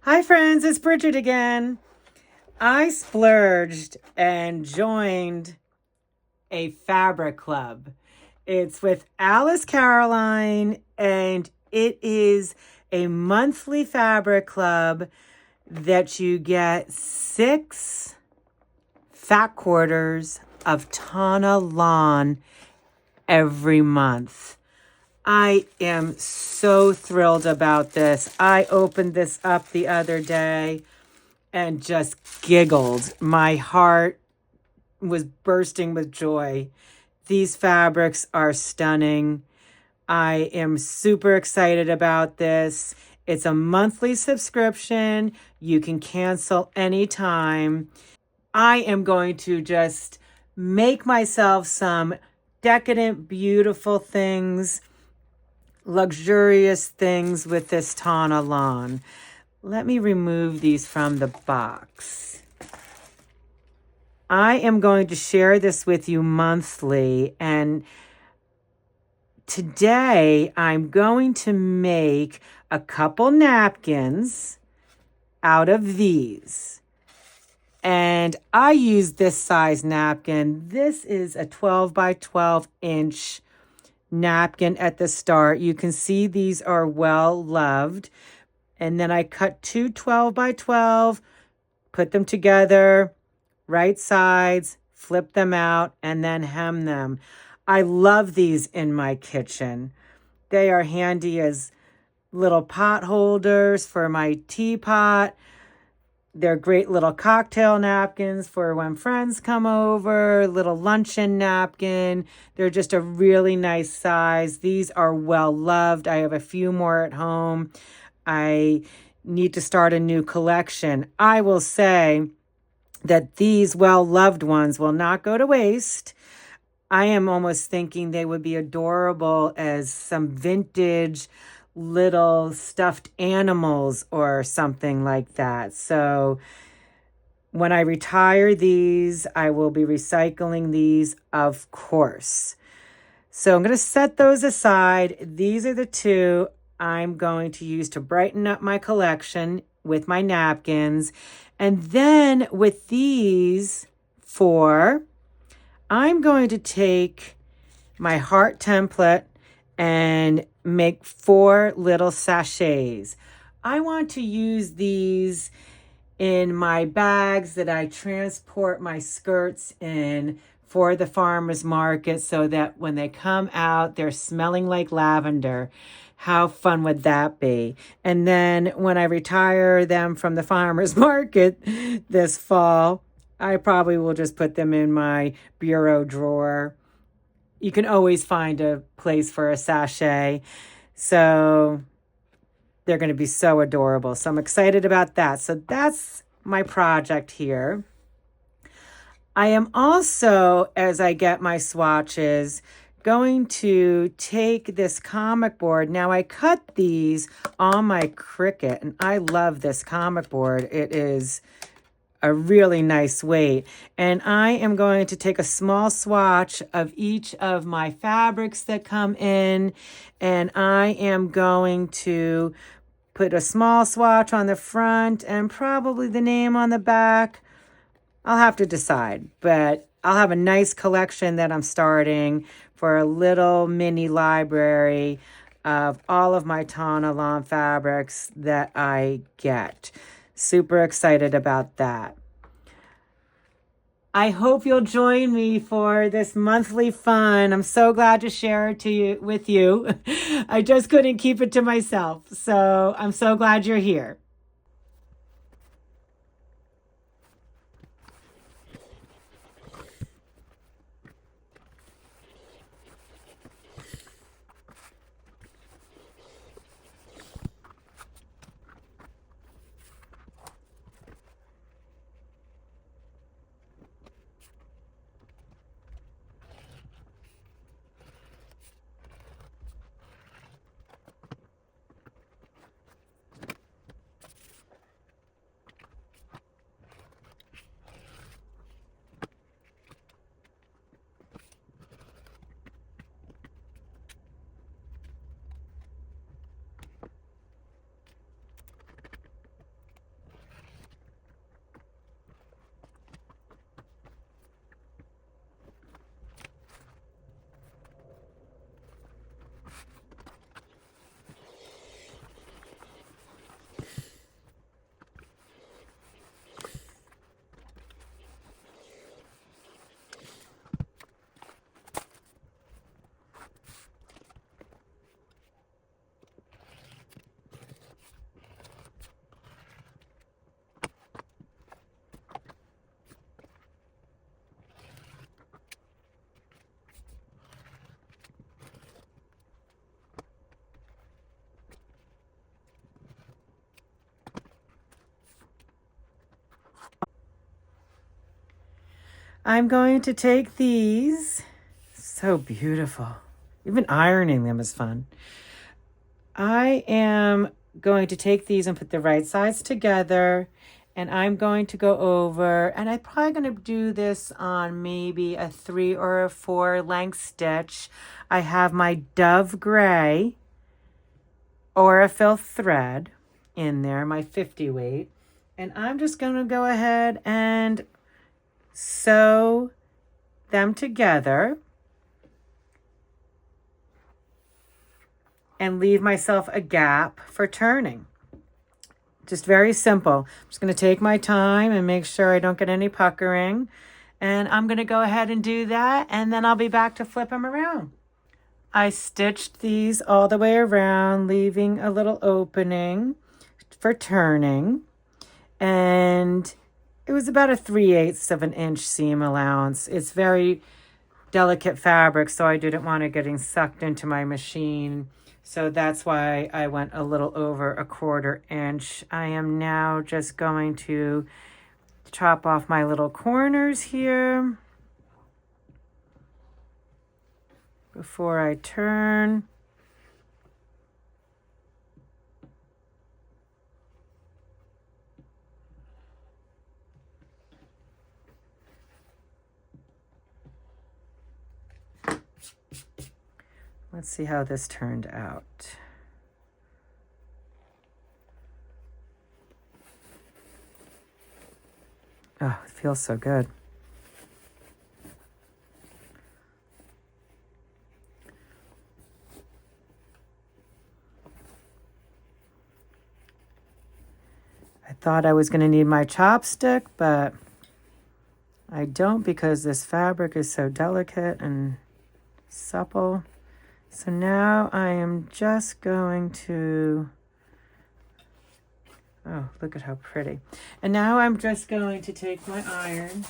Hi friends, it's Bridget again. I splurged and joined a fabric club. It's with Alice Caroline and it is a monthly fabric club that you get 6 fat quarters of Tana lawn every month. I am so thrilled about this. I opened this up the other day and just giggled. My heart was bursting with joy. These fabrics are stunning. I am super excited about this. It's a monthly subscription. You can cancel anytime. I am going to just make myself some decadent, beautiful things, luxurious things with this Tana lawn. Let me remove these from the box. I am going to share this with you monthly, and today I'm going to make a couple napkins out of these. And I use this size napkin. This is a 12 by 12 inch napkin at the start. You can see these are well loved. And then I cut two 12 by 12, put them together, right sides, flip them out, and then hem them. I love these in my kitchen. They are handy as little pot holders for my teapot. They're great little cocktail napkins for when friends come over, little luncheon napkin. They're just a really nice size. These are well loved. I have a few more at home. I need to start a new collection. I will say that these well-loved ones will not go to waste. I am almost thinking they would be adorable as some vintage little stuffed animals or something like that. So when I retire these, I will be recycling these, of course. So I'm going to set those aside. These are the two I'm going to use to brighten up my collection with my napkins. And then with these 4, I'm going to take my heart template and make 4 little sachets. I want to use these in my bags that I transport my skirts in for the farmer's market so that when they come out, they're smelling like lavender. How fun would that be? And then when I retire them from the farmer's market this fall, I probably will just put them in my bureau drawer. You can always find a place for a sachet. So they're going to be so adorable. So I'm excited about that. So that's my project here. I am also, as I get my swatches, going to take this comic board. Now I cut these on my Cricut, and I love this comic board. It is a really nice weight. And I am going to take a small swatch of each of my fabrics that come in, and I am going to put a small swatch on the front and probably the name on the back. I'll have to decide, but I'll have a nice collection that I'm starting for a little mini library of all of my Tana lawn fabrics that I get. Super excited about that. I hope you'll join me for this monthly fun. I'm so glad to share it with you. I just couldn't keep it to myself. So I'm so glad you're here. I'm going to take these. So beautiful. Even ironing them is fun. I am going to take these and put the right sides together. And I'm going to go over, and I'm probably going to do this on maybe a 3 or a 4 length stitch. I have my Dove Gray Aurifil thread in there, my 50 weight. And I'm just going to go ahead and sew them together and leave myself a gap for turning. Just very simple. I'm just going to take my time and make sure I don't get any puckering. And I'm going to go ahead and do that, and then I'll be back to flip them around. I stitched these all the way around, leaving a little opening for turning. And it was about a 3/8 of an inch seam allowance. It's very delicate fabric, so I didn't want it getting sucked into my machine. So that's why I went a little over a 1/4 inch. I am now just going to chop off my little corners here before I turn. Let's see how this turned out. Oh, it feels so good. I thought I was going to need my chopstick, but I don't, because this fabric is so delicate and supple. So now I am just going to, oh, look at how pretty. And now I'm just going to take my iron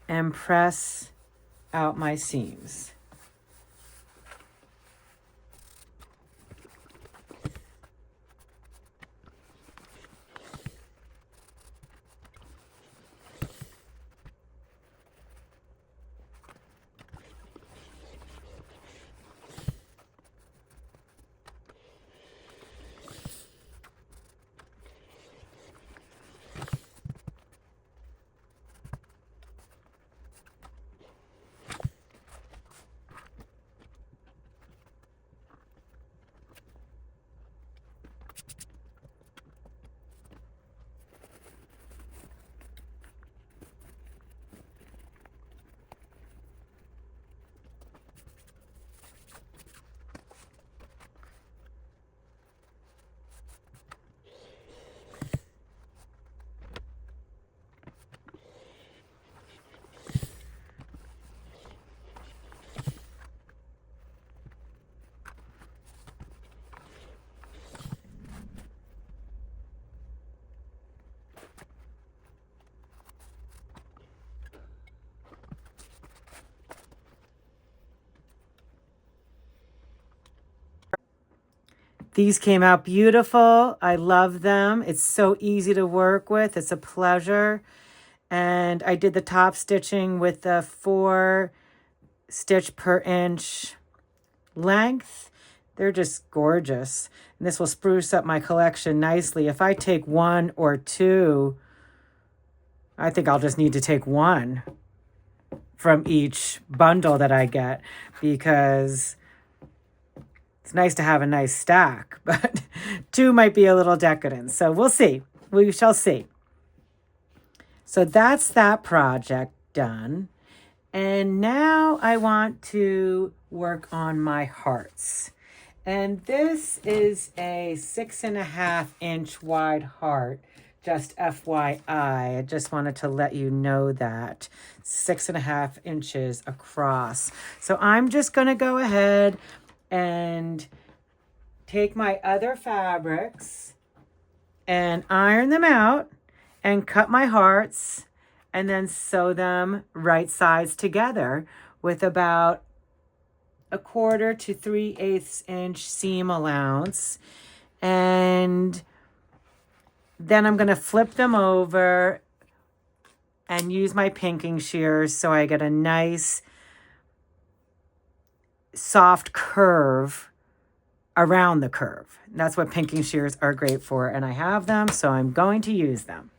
and press out my seams. These came out beautiful. I love them. It's so easy to work with. It's a pleasure. And I did the top stitching with the 4 stitch per inch length. They're just gorgeous. And this will spruce up my collection nicely. If I take 1 or 2, I think I'll just need to take 1 from each bundle that I get, because it's nice to have a nice stack, but 2 might be a little decadent. So we'll see. We shall see. So that's that project done. And now I want to work on my hearts. And this is a 6.5 inch wide heart. Just FYI, I just wanted to let you know that. 6.5 inches across. So I'm just going to go ahead and take my other fabrics and iron them out and cut my hearts and then sew them right sides together with about 1/4 to 3/8 inch seam allowance. And then I'm going to flip them over and use my pinking shears so I get a nice soft curve around the curve. That's what pinking shears are great for, and I have them, so I'm going to use them.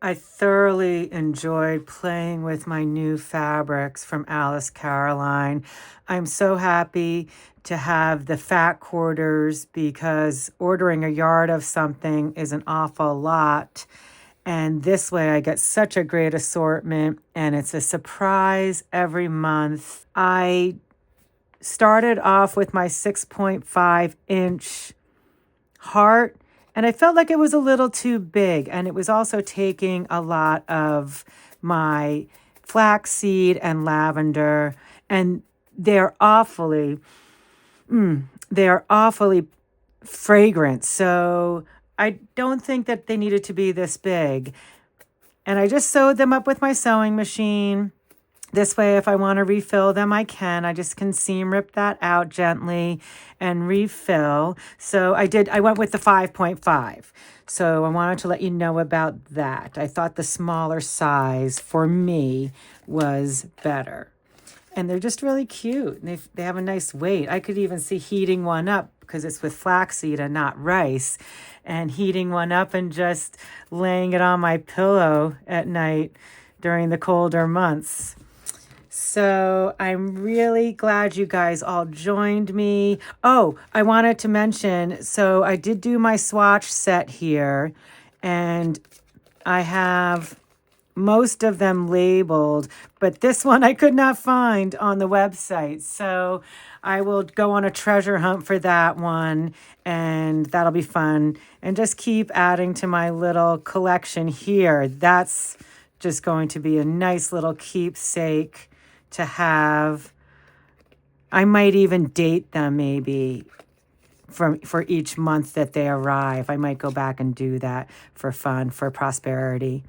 I thoroughly enjoyed playing with my new fabrics from Alice Caroline. I'm so happy to have the fat quarters because ordering a yard of something is an awful lot. And this way I get such a great assortment and it's a surprise every month. I started off with my 6.5-inch heart, and I felt like it was a little too big, and it was also taking a lot of my flaxseed and lavender, and they're awfully fragrant. So I don't think that they needed to be this big. And I just sewed them up with my sewing machine. This way, if I want to refill them, I can. I just can seam rip that out gently and refill. So I went with the 5.5. So I wanted to let you know about that. I thought the smaller size for me was better. And they're just really cute. They have a nice weight. I could even see heating one up because it's with flaxseed and not rice. And heating one up and just laying it on my pillow at night during the colder months. So I'm really glad you guys all joined me. Oh, I wanted to mention, so I did do my swatch set here, and I have most of them labeled, but this one I could not find on the website. So I will go on a treasure hunt for that one, and that'll be fun. And just keep adding to my little collection here. That's just going to be a nice little keepsake to have. I might even date them maybe for each month that they arrive. I might go back and do that for fun, for prosperity.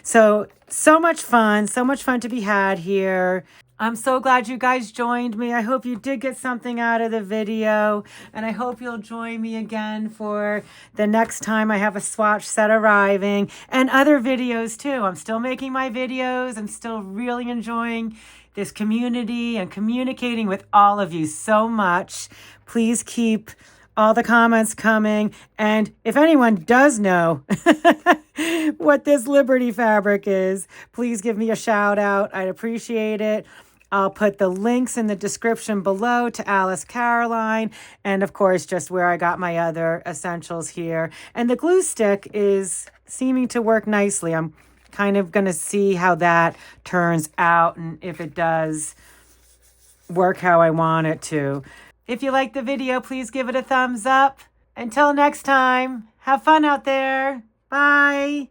So much fun to be had here. I'm so glad you guys joined me. I hope you did get something out of the video, and I hope you'll join me again for the next time I have a swatch set arriving and other videos too. I'm still making my videos. I'm still really enjoying this community and communicating with all of you so much. Please keep all the comments coming. And if anyone does know what this Liberty fabric is, please give me a shout out. I'd appreciate it. I'll put the links in the description below to Alice Caroline, and of course, just where I got my other essentials here. And the glue stick is seeming to work nicely. I'm kind of going to see how that turns out and if it does work how I want it to. If you like the video, please give it a thumbs up. Until next time, have fun out there. Bye.